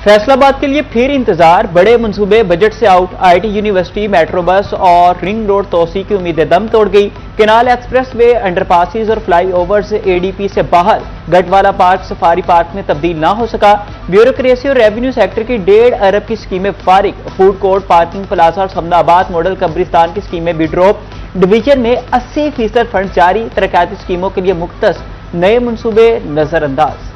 फैसलाबाद के लिए फिर इंतजार, बड़े मंसूबे बजट से out. IT university, metro bus और रिंग रोड तोसी की उम्मीदें दम तोड़ गई। केनाल एक्सप्रेस वे, अंडरपासेस और फ्लाई ओवर्स एडीपी से बाहर। गटवाला पार्क सफारी पार्क में तब्दील ना हो सका। ब्यूरोक्रेसी और रेवेन्यू सेक्टर की 1.5 अरब की स्कीमें फारिग। फूड कोर्ट, पार्किंग प्लाजा और समनाबाद मॉडल कब्रिस्तान की स्कीमें भी ड्रॉप। डिवीजन में 80% फंड जारी। तरक्याती स्कीमों के लिए मुख्तस, नए मंसूबे नजरअंदाज।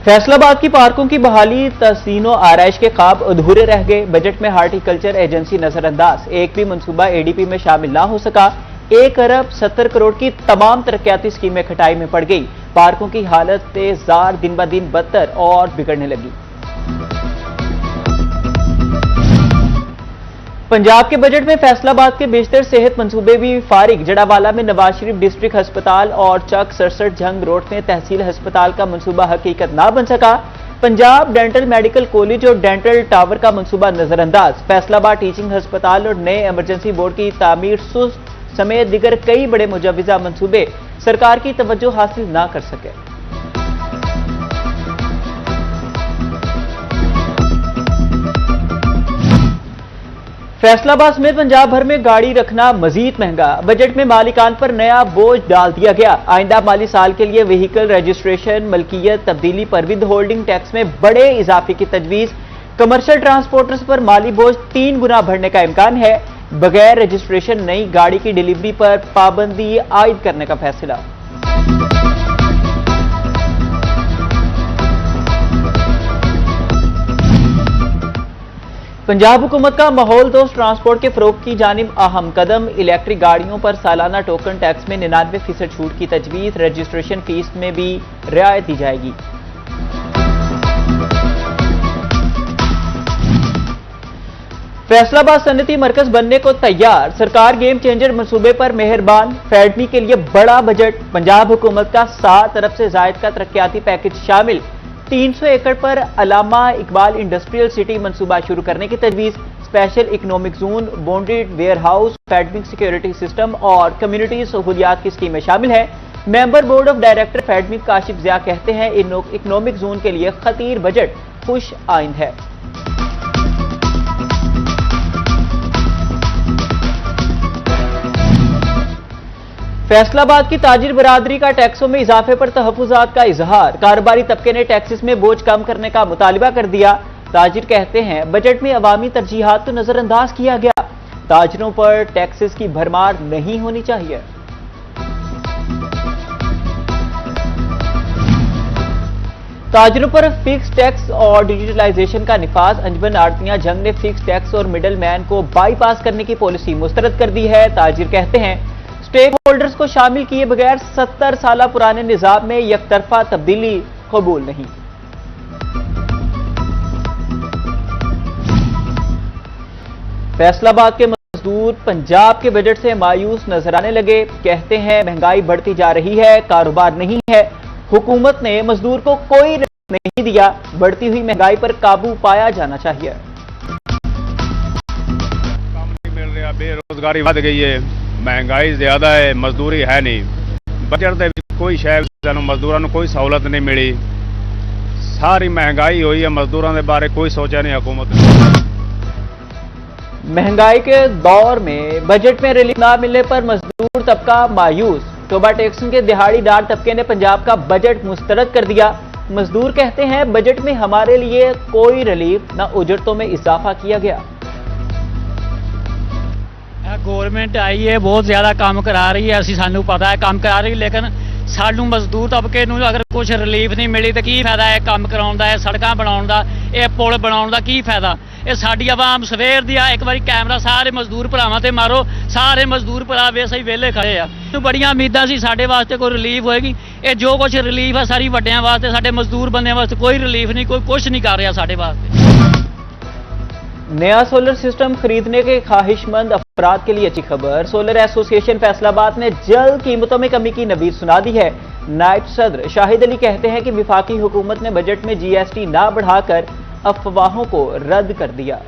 फैसलाबाद की पार्कों की बहाली, तहसीनो आरइश के ख्वाब अधूरे रह गए। बजट में हार्टिकल्चर एजेंसी नजरअंदाज। एक भी मंसूबा एडीपी में शामिल ना हो सका। 1 अरब 70 करोड़ की तमाम तरक्याती स्कीमें खटाई में पड़ गई। पार्कों की हालत जार दिन ब दिन बदतर और बिगड़ने लगी। पंजाब के बजट में फैसलाबाद के बेशतर सेहत मंसूबे भी फारिग। जड़ावाला में नवाज शरीफ डिस्ट्रिक्ट अस्पताल और चक 67 जंग रोड में तहसील अस्पताल का मंसूबा हकीकत ना बन सका। पंजाब डेंटल मेडिकल कॉलेज और डेंटल टावर का मंसूबा नजरअंदाज। फैसलाबाद टीचिंग अस्पताल और नए इमरजेंसी बोर्ड की तामीर सुस्त समेत दिगर कई बड़े मुजव्वजा मंसूबे सरकार की तवज्जो हासिल ना कर सके। फैसलाबाद समेत पंजाब भर में गाड़ी रखना मजीद महंगा। बजट में मालिकान पर नया बोझ डाल दिया गया। आइंदा माली साल के लिए व्हीकल रजिस्ट्रेशन, मलकियत तब्दीली पर विद होल्डिंग टैक्स में बड़े इजाफे की तजवीज। कमर्शियल ट्रांसपोर्टर्स पर माली बोझ 3 गुना बढ़ने का इम्कान है। बगैर रजिस्ट्रेशन नई गाड़ी की डिलीवरी पर पाबंदी आयद करने का फैसला। पंजाब हुकूमत का माहौल दोस्त ट्रांसपोर्ट के फरोग की जानिब अहम कदम। इलेक्ट्रिक गाड़ियों पर सालाना टोकन टैक्स में 99% छूट की तजवीज। रजिस्ट्रेशन फीस में भी रियायत दी जाएगी। फैसलाबाद सनती मरकज बनने को तैयार। सरकार गेम चेंजर मंसूबे पर मेहरबान। फेडमी के लिए बड़ा बजट। पंजाब हुकूमत का 7 अरब से जायद का तरक्याती पैकेज शामिल। 300 एकड़ पर अलामा इकबाल इंडस्ट्रियल सिटी मंसूबा शुरू करने की तजवीज। Special economic zone, bonded warehouse, फेडमिक सिक्योरिटी सिस्टम और कम्युनिटी सहूलियात की स्कीमें शामिल हैं। मेंबर बोर्ड ऑफ डायरेक्टर फेडमिक काशिफ ज़िया कहते हैं इकोनॉमिक जोन के लिए खतीर बजट खुश आइंद है। फैसलाबाद की ताजिर बरादरी का टैक्सों में इजाफे पर तहफुजात का इजहार। कारोबारी तबके ने टैक्सेस में बोझ कम करने का मुतालिबा कर दिया। ताजिर कहते हैं बजट में अवामी तरजीहात तो नजरअंदाज किया गया। ताजिरों पर टैक्सेस की भरमार नहीं होनी चाहिए। ताजिरों पर फिक्स टैक्स और डिजिटलाइजेशन का निफाज। अंजुमन आड़तियां जंग ने फिक्स टैक्स और मिडल मैन को बाईपास करने की पॉलिसी मुस्तरद कर दी है। ताजिर कहते हैं स्टेक होल्डर्स को शामिल किए बगैर 70 साल पुराने निजाम में यकतरफा तब्दीली कबूल नहीं। फैसलाबाद के मजदूर पंजाब के बजट से मायूस नजर आने लगे। कहते हैं महंगाई बढ़ती जा रही है, कारोबार नहीं है। हुकूमत ने मजदूर को कोई राहत नहीं दिया। बढ़ती हुई महंगाई पर काबू पाया जाना चाहिए। काम नहीं मिल रहा, बेरोजगारी बढ़ गई है, महंगाई ज्यादा है, मजदूरी है नहीं। बजट दे कोई शहर मजदूरों को कोई सहूलत नहीं मिली। सारी महंगाई हुई है, मजदूरों के बारे कोई सोचा नहीं हुकूमत ने। महंगाई के दौर में बजट में रिलीफ ना मिलने पर मजदूर तबका मायूस। टोबा टेक्सन के दिहाड़ीदार तबके ने पंजाब का बजट मुस्तरद कर दिया। मजदूर कहते हैं बजट में हमारे लिए कोई रिलीफ ना, उजरतों में इजाफा किया गया। गवर्नमेंट आई है, बहुत ज्यादा काम करा रही है, सानू पता है काम करा रही, लेकिन सानू मजदूर तबके नूं अगर कुछ रिलीफ नहीं मिली तो की फायदा है काम कराउण दा, सड़कां बनाउण दा, ये पुल बनाउण दा की फायदा। ये साडी आवाम सवेर दी एक बारी कैमरा सारे मजदूर भरावां ते मारो, सारे मजदूर भरा वे सही वेले खड़े आ। बड़ियां उम्मीदां सी साडे वास्ते कोई रिलीफ होएगी। ये जो कुछ रिलीफ है सारी वड्डियां वास्ते, साडे मजदूर बंदियां वास्ते कोई रिलीफ नहीं, कोई कुछ नहीं कर रहा साडे वास्ते। नया सोलर सिस्टम खरीदने के ख्वाहिशमंद अफराद के लिए अच्छी खबर। सोलर एसोसिएशन फैसलाबाद ने जल्द कीमतों में कमी की नवीद सुना दी है। नायब सदर शाहिद अली कहते हैं कि विफाकी हुकूमत ने बजट में जीएसटी ना बढ़ाकर अफवाहों को रद्द कर दिया।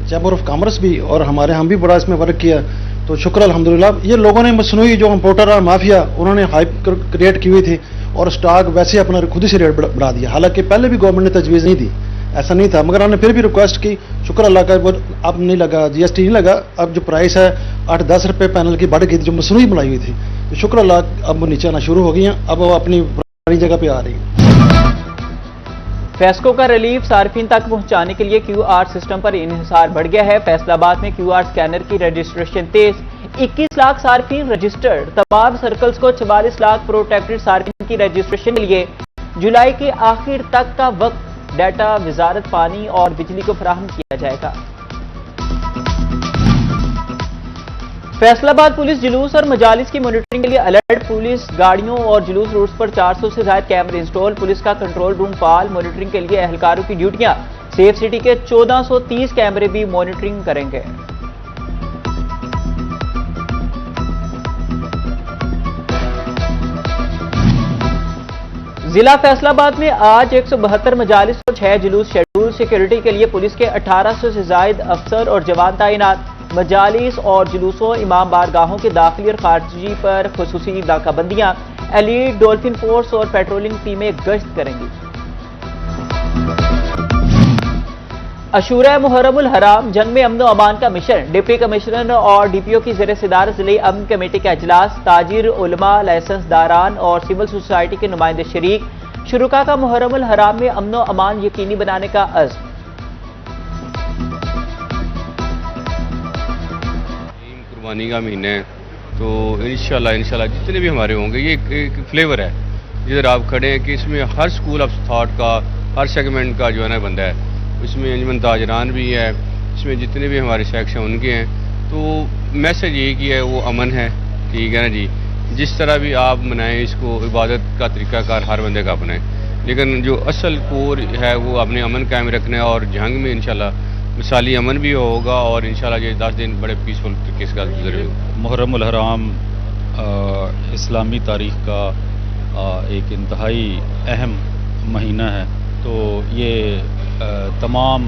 चैम्बर ऑफ कॉमर्स भी और हम भी बड़ा इसमें वर्क किया, तो शुक्र अल्हम्दुलिल्लाह। ये लोगों ने मसनूई जो इंपोर्टर और माफिया उन्होंने हाइप क्रिएट की हुई थी और स्टॉक वैसे अपना खुद ही से रेट बढ़ा दिया, हालांकि पहले भी गवर्नमेंट ने तजवीज़ नहीं दी, ऐसा नहीं था, मगर हमने फिर भी रिक्वेस्ट की। शुक्र अल्लाह का, वो अब नहीं लगा, जीएसटी नहीं लगा, अब जो प्राइस है 8-10 रुपये पैनल की बढ़ गई थी जो मसनूई बनाई हुई थी, तो शुक्र अल्लाह अब वो नीचे आना शुरू हो गई हैं, अब वो अपनी पुरानी जगह पे आ रही है। फेस्को का रिलीफ सार्फिन तक पहुंचाने के लिए QR सिस्टम पर इन्हिसार बढ़ गया है। फैसलाबाद में QR स्कैनर की रजिस्ट्रेशन तेज, 21 लाख सार्फिन रजिस्टर्ड। तमाम सर्कल्स को 44 लाख प्रोटेक्टेड सार्फिन की रजिस्ट्रेशन के लिए जुलाई के आखिर तक का वक्त डाटा वजारत पानी और बिजली को फराहम किया जाएगा। फैसलाबाद पुलिस जुलूस और मजालिस की मॉनिटरिंग के लिए अलर्ट, पुलिस गाड़ियों और जुलूस रूट्स पर 400 से ज्यादा कैमरे इंस्टॉल, पुलिस का कंट्रोल रूम फाल, मॉनिटरिंग के लिए एहलकारों की ड्यूटियां, सेफ सिटी के 1430 कैमरे भी मॉनिटरिंग करेंगे। जिला फैसलाबाद में आज 172 मजालिस और 6 जुलूस शेड्यूल, सिक्योरिटी के लिए पुलिस के 1800 से ज्यादा अफसर और जवान तैनात। मजालिस और जुलूसों, इमाम बारगाहों के दाखिली और खारजी पर खुसूसी नाकाबंदियां, एलीट डॉल्फिन फोर्स और पेट्रोलिंग टीमें गश्त करेंगी। अशूरा मुहर्रमुल हराम, जंग में अमन व अमान का मिशन, डिप्टी कमिश्नर और DPO की ज़ेर सदारत जिले अमन कमेटी का इजलास, ताजिर, उलमा, लाइसेंस दारान और सिविल सोसाइटी के नुमाइंदे शरीक। शुरुका का मुहर्रमुल हराम में अमन व अमान यकीनी बनाने का अज़्म। कुर्बानी का महीना है, तो इंशाल्लाह जितने भी हमारे होंगे, ये एक फ्लेवर है जिधर आप खड़े हैं कि इसमें हर स्कूल ऑफ थॉट का, हर सेगमेंट का जो है ना बंदा है। इसमें अंजुमन ताजरान भी है, इसमें जितने भी हमारे सेक्शन उनके हैं। तो मैसेज यही कि है वो अमन है, ठीक है ना जी। जिस तरह भी आप मनाएं इसको, इबादत का तरीक़ाकार हर बंदे का अपनाएं, लेकिन जो असल कोर है वो अपने अमन कायम रखना है। और जंग में इंशाल्लाह मिसाली अमन भी होगा और इंशाल्लाह ये 10 दिन बड़े पीसफुल तरीके से गुजरेगा। मुहर्रमुल हराम इस्लामी तारीख़ का एक इंतहाई अहम महीना है, तो ये तमाम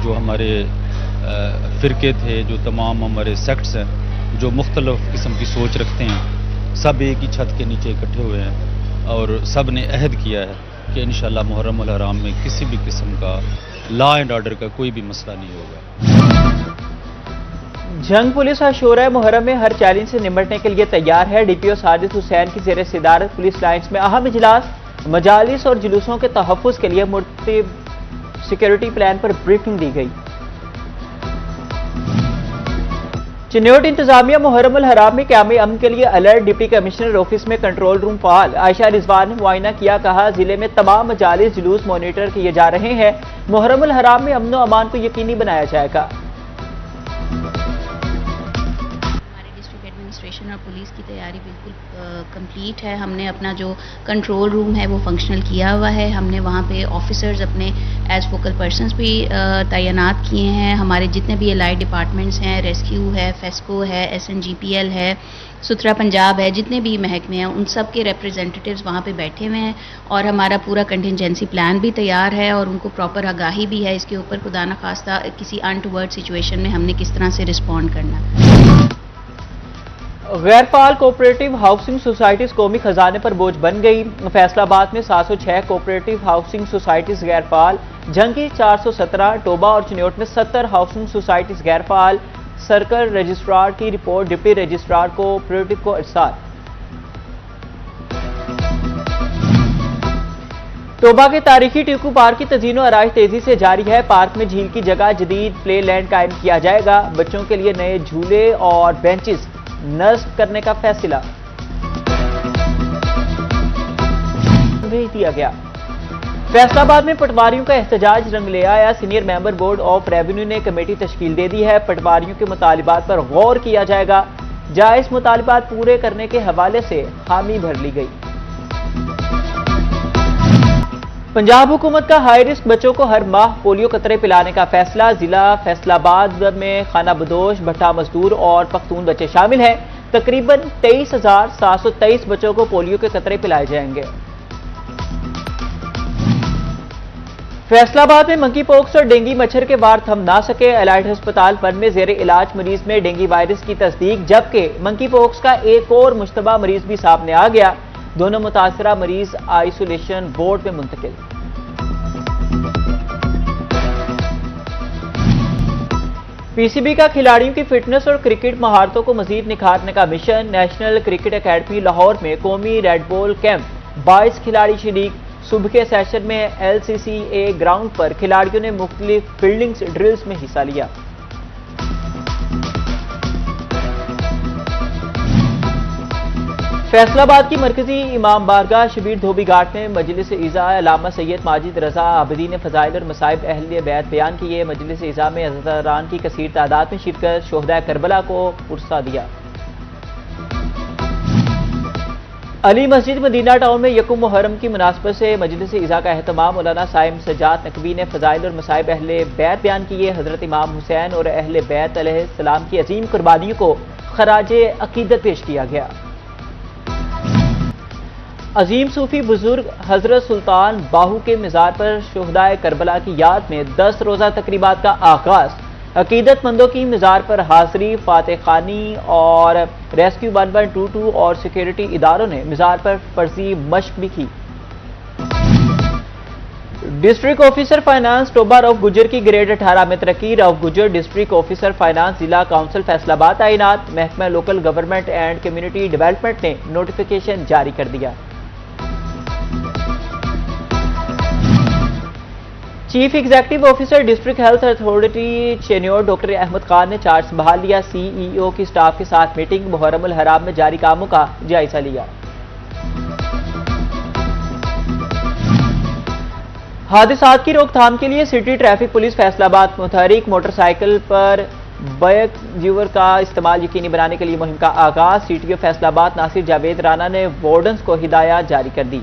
जो हमारे फ़िरके थे, जो तमाम हमारे सेक्ट्स हैं, जो मुख्तलिफ़ किस्म की सोच रखते हैं, सब एक ही छत के नीचे इकट्ठे हुए हैं और सब ने अहद किया है कि इंशाल्लाह मुहर्रमुल हराम में किसी भी किस्म का लॉ एंड ऑर्डर का कोई भी मसला नहीं होगा। जंग पुलिस अशूरा मुहर्रम में हर चैलेंज से निपटने के लिए तैयार है। DPO साजिद हुसैन की ज़ेर सदारत पुलिस लाइन्स में अहम इजलास, मजालिस और जुलूसों के तहफ़्फ़ुज़ के लिए मुरतब सिक्योरिटी प्लान पर ब्रीफिंग दी गई। चिन्योट इंतजामिया मुहर्रमुल हराम में क़याम अमन के लिए अलर्ट, डिप्टी कमिश्नर ऑफिस में कंट्रोल रूम फाल। आयशा रिजवान ने मुआयना किया, कहा जिले में तमाम मजालिस जुलूस मॉनिटर किए जा रहे हैं, मुहर्रमुल हराम में अमन व अमान को यकीनी बनाया जाएगा। एडमिनिस्ट्रेशन और पुलिस की तैयारी बिल्कुल कंप्लीट है। हमने अपना जो कंट्रोल रूम है वो फंक्शनल किया हुआ है। हमने वहाँ पे ऑफिसर्स अपने एज फोकल पर्सनस भी तैनात किए हैं। हमारे जितने भी एलाइड डिपार्टमेंट्स हैं, रेस्क्यू है, फेस्को है, SNGPL है, सुथरा पंजाब है, जितने भी महकमे हैं, उन सब के रिप्रेजेंटेटिव्स वहाँ पे बैठे हुए हैं और हमारा पूरा कंटिजेंसी प्लान भी तैयार है और उनको प्रॉपर आगाही भी है इसके ऊपर, खुदा न खास्ता किसी अनटुवर्ड सिचुएशन में हमने किस तरह से रिस्पॉन्ड करना। गैरफाल कोऑपरेटिव हाउसिंग सोसाइटीज कौमी खजाने पर बोझ बन गई। फैसलाबाद में 706 कोऑपरेटिव हाउसिंग सोसाइटीज गैरफाल, जंगी 417, टोबा और चिन्योट में 70 हाउसिंग सोसाइटीज गैरफाल। सर्कल रजिस्ट्रार की रिपोर्ट डिप्टी रजिस्ट्रार कोऑपरेटिव को इरसाल। टोबा के तारीखी टीकू पार्क की तज़ीनो आराइश तेजी से जारी है। पार्क में झील की जगह जदीद प्ले लैंड कायम किया जाएगा। बच्चों के लिए नए झूले और बेंचेस नस्ब करने का फैसला भेज दिया गया। फैसलाबाद में पटवारियों का एहतजाज रंग ले आया। Senior member board of revenue ने कमेटी तश्कील दे दी है। पटवारियों के मुतालिबात पर गौर किया जाएगा। जायज मुतालिबात पूरे करने के हवाले से हामी भर ली गई। पंजाब हुकूमत का हाई रिस्क बच्चों को हर माह पोलियो कतरे पिलाने का फैसला। जिला फैसलाबाद में खाना बदोश, भट्टा मजदूर और पख्तून बच्चे शामिल हैं। तकरीबन 23,723 बच्चों को पोलियो के कतरे पिलाए जाएंगे। फैसलाबाद में मंकी पॉक्स और डेंगू मच्छर के वार थम ना सके। एलाइट अस्पताल पर में जेर इलाज मरीज में डेंगू वायरस की तस्दीक, जबकि मंकी पॉक्स का एक और मुश्तबा मरीज भी सामने आ गया। दोनों मुतासरा मरीज आइसोलेशन वार्ड में मुंतकिल। पीसीबी का खिलाड़ियों की फिटनेस और क्रिकेट महारतों को मजीद निखारने का mission. National cricket academy Lahore में कौमी रेड बॉल कैंप, 22 खिलाड़ी शरीक। सुबह के सेशन में LCCA ग्राउंड पर खिलाड़ियों ने मुख्तलिफ फील्डिंग ड्रिल्स में हिस्सा लिया। फैसलाबाद की मरकजी इमाम बारगाह शबीर धोबी घाट में मजलिस इज़ा अल्लामा सैयद माजिद रजा आबदीन फ़ज़ाइल और मसाइब अहले बैत बयान किए। मजलिस इज़ा में अज़ादारान की कसीर तादाद में शिरकत, शोहदा करबला को पुरसा दिया। अली मस्जिद मदीना टाउन में यकुम मुहर्रम की मुनासबत से मजलिस इज़ा का एहतमाम। मौलाना साइम सजाद नकवी ने फ़ज़ाइल और मसाइब अहले बैत बयान किए। हज़रत इमाम हुसैन और अहले बैत अलैहिस्सलाम की अजीम कुर्बानियों को खराजे अकीदत पेश किया गया। अजीम सूफी बुजुर्ग हजरत सुल्तान बाहू के मज़ार पर शोहदाए करबला की याद में 10 रोज़ा तकरीबात का आगाज। अकीदतमंदों की मज़ार पर हाज़री, फातह खानी और रेस्क्यू 1122 और सिक्योरिटी इदारों ने मज़ार पर फर्जी मशक भी की। District officer finance Toba Rauf Gujjar की ग्रेड 18 में तरक्की। Rauf Gujjar district officer finance जिला काउंसिल फैसलाबाद तैनात। महकमा local government and community development ने नोटिफिकेशन जारी कर दिया। Chief executive officer district health authority Chiniot doctor Ahmad Khan ने चार्ज संभाल लिया। CEO की स्टाफ के साथ मीटिंग, मुहर्रमुल हराम में जारी कामों का जायजा लिया। हादसात की रोकथाम के लिए सिटी ट्रैफिक पुलिस फैसलाबाद मुतहरिक। मोटरसाइकिल पर बाइक व्यूअर का इस्तेमाल यकीनी बनाने के लिए मुहिम का आगाज। CTO फैसलाबाद नासिर जावेद राना ने वार्डन्स को हिदायत जारी कर दी।